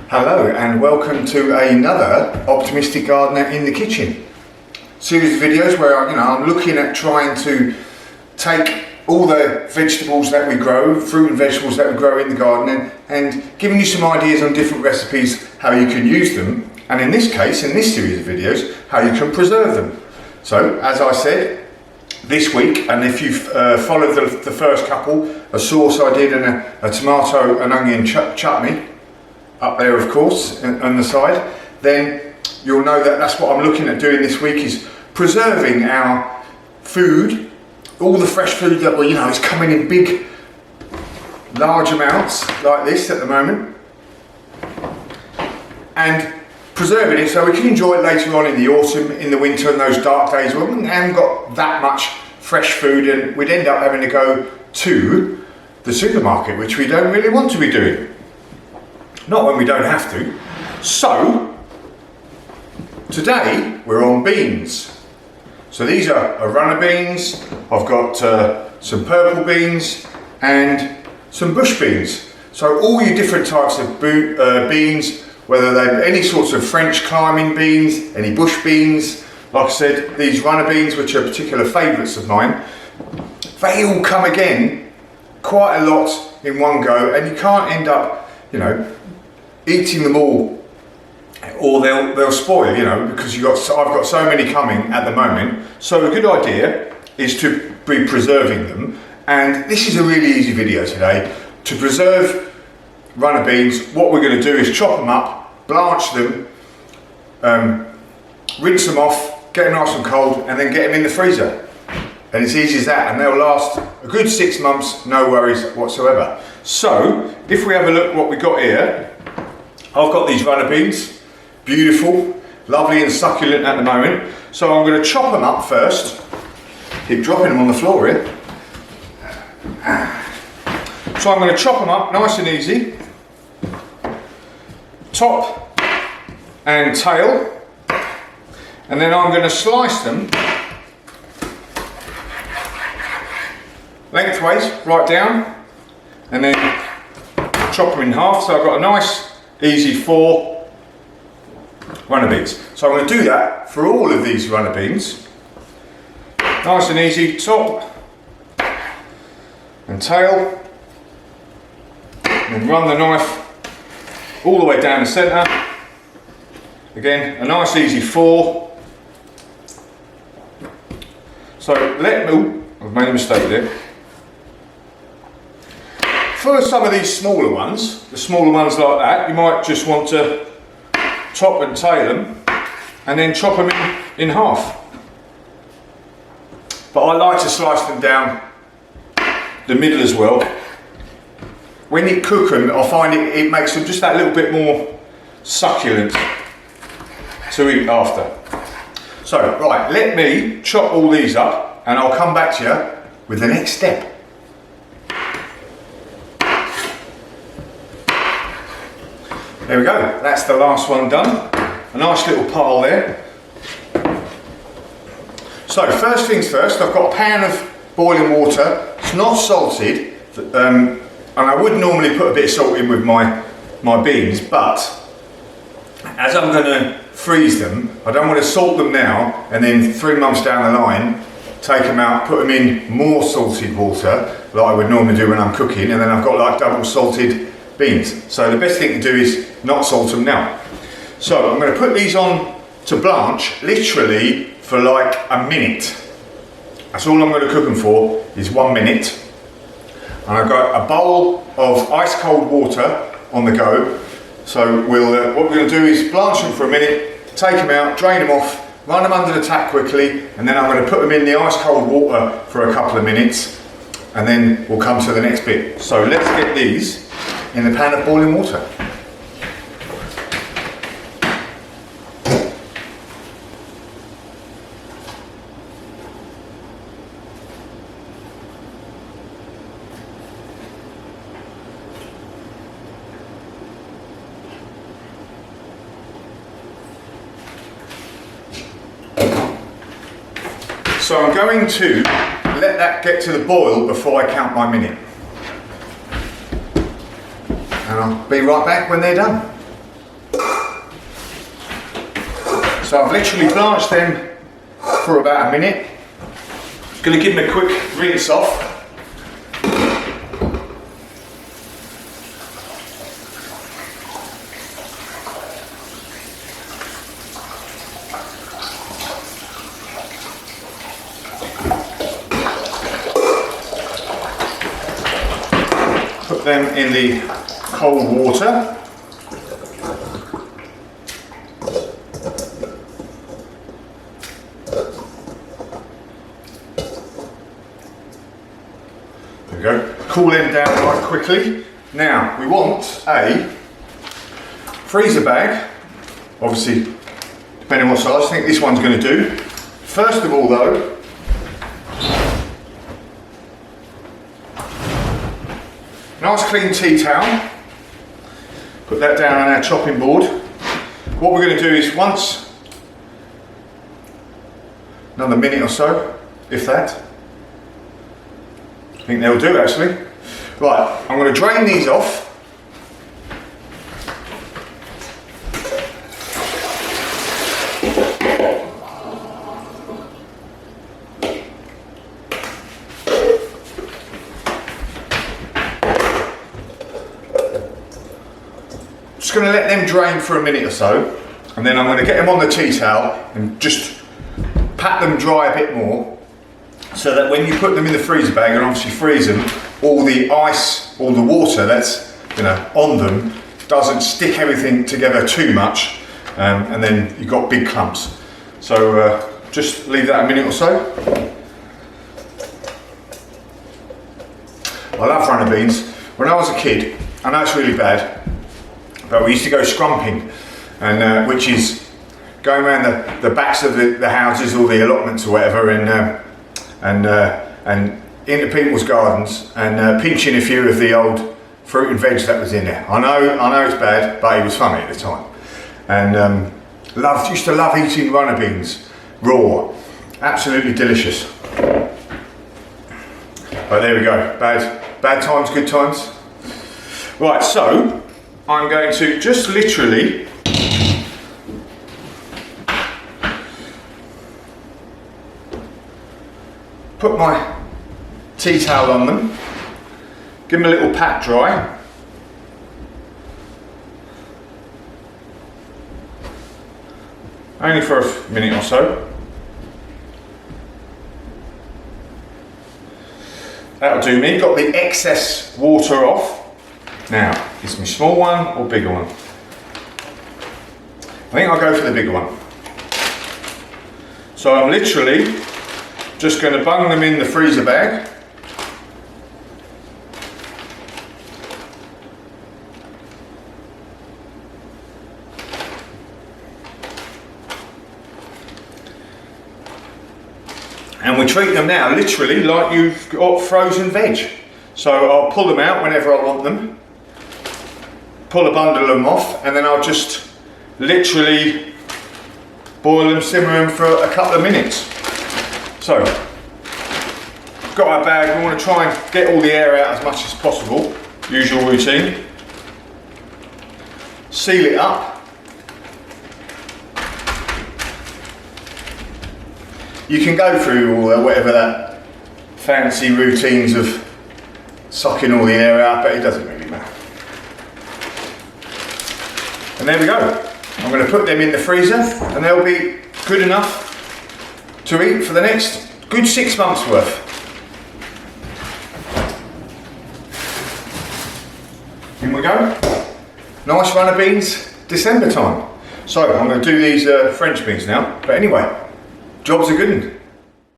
Hello and welcome to another Optimistic Gardener in the Kitchen series of videos where I'm looking at trying to take all the vegetables that we grow, fruit and vegetables that we grow in the garden, and giving you some ideas on different recipes how you can use them, and in this case, in this series of videos, how you can preserve them. So as I said, this week, and if you've followed the first couple, a sauce I did and a tomato and onion chutney up there, of course, on the side, then you'll know that that's what I'm looking at doing this week, is preserving our food, all the fresh food that is coming in big, large amounts like this at the moment, and preserving it so we can enjoy it later on in the autumn, in the winter, and those dark days where we haven't got that much fresh food and we'd end up having to go to the supermarket, which we don't really want to be doing. Not when we don't have to. So, today we're on beans. So these are runner beans, I've got some purple beans and some bush beans. So all your different types of beans, whether they're any sorts of French climbing beans, any bush beans, like I said, these runner beans, which are particular favourites of mine, they all come again quite a lot in one go, and you can't end up, eating them all, or they'll spoil, because I've got so many coming at the moment. So a good idea is to be preserving them, and this is a really easy video today to preserve runner beans. What we're going to do is chop them up, blanch them, rinse them off, get them nice and cold, and then get them in the freezer. And it's easy as that, and they'll last a good 6 months, no worries whatsoever. So if we have a look what we got here, I've got these runner beans, beautiful, lovely and succulent at the moment. So I'm going to chop them up first. Keep dropping them on the floor here. So I'm going to chop them up nice and easy. Top and tail. And then I'm going to slice them lengthways, right down. And then chop them in half. So I've got a nice easy 4 runner beans. So I'm going to do that for all of these runner beans. Nice and easy, top and tail. And then run the knife all the way down the centre. Again, a nice easy 4. So I've made a mistake there. For some of these smaller ones, the smaller ones like that, you might just want to top and tail them and then chop them in half. But I like to slice them down the middle as well. When you cook them, I find it makes them just that little bit more succulent to eat after. So, right, let me chop all these up and I'll come back to you with the next step. There we go, that's the last one done. A nice little pile there. So first things first, I've got a pan of boiling water. It's not salted, and I would normally put a bit of salt in with my beans, but as I'm going to freeze them, I don't want to salt them now and then 3 months down the line take them out, put them in more salted water like I would normally do when I'm cooking, and then I've got like double salted beans. So the best thing to do is not salt them now. So I'm going to put these on to blanch literally for like a minute. That's all I'm going to cook them for, is 1 minute. And I've got a bowl of ice cold water on the go. So what we're going to do is blanch them for a minute, take them out, drain them off, run them under the tap quickly, and then I'm going to put them in the ice cold water for a couple of minutes, and then we'll come to the next bit. So let's get these in the pan of boiling water. So I'm going to let that get to the boil before I count my minute. And I'll be right back when they're done. So I've literally blanched them for about a minute. Going to give them a quick rinse off. Put them in the cold water. There we go. Cool them down quite quickly. Now we want a freezer bag, obviously depending on what size. I think this one's going to do. First of all though, nice clean tea towel. Put that down on our chopping board. What we're going to do is once, another minute or so, if that. I think they'll do actually. Right, I'm going to drain these off. Just going to let them drain for a minute or so, and then I'm going to get them on the tea towel and just pat them dry a bit more, so that when you put them in the freezer bag and obviously freeze them, all the ice, all the water that's on them doesn't stick everything together too much, and then you've got big clumps. So just leave that a minute or so. I love runner beans. When I was a kid, I know it's really bad, but we used to go scrumping, and which is going around the backs of the houses or the allotments or whatever, and into people's gardens and pinching a few of the old fruit and veg that was in there. I know it's bad, but it was funny at the time. And used to love eating runner beans raw, absolutely delicious. But there we go, bad times, good times. Right, so I'm going to just literally put my tea towel on them, give them a little pat dry, only for a minute or so. That'll do me. Got the excess water off. Now, is my small one or bigger one? I think I'll go for the bigger one. So I'm literally just going to bung them in the freezer bag. And we treat them now literally like you've got frozen veg. So I'll pull them out whenever I want them, pull a bundle of them off, and then I'll just literally boil them, simmer them for a couple of minutes. So, got our bag, we want to try and get all the air out as much as possible, usual routine. Seal it up. You can go through all whatever that fancy routines of sucking all the air out, but it doesn't really matter. And there we go. I'm going to put them in the freezer and they'll be good enough to eat for the next good 6 months worth. In we go. Nice runner beans, December time. So I'm going to do these French beans now, but anyway, job's a good one.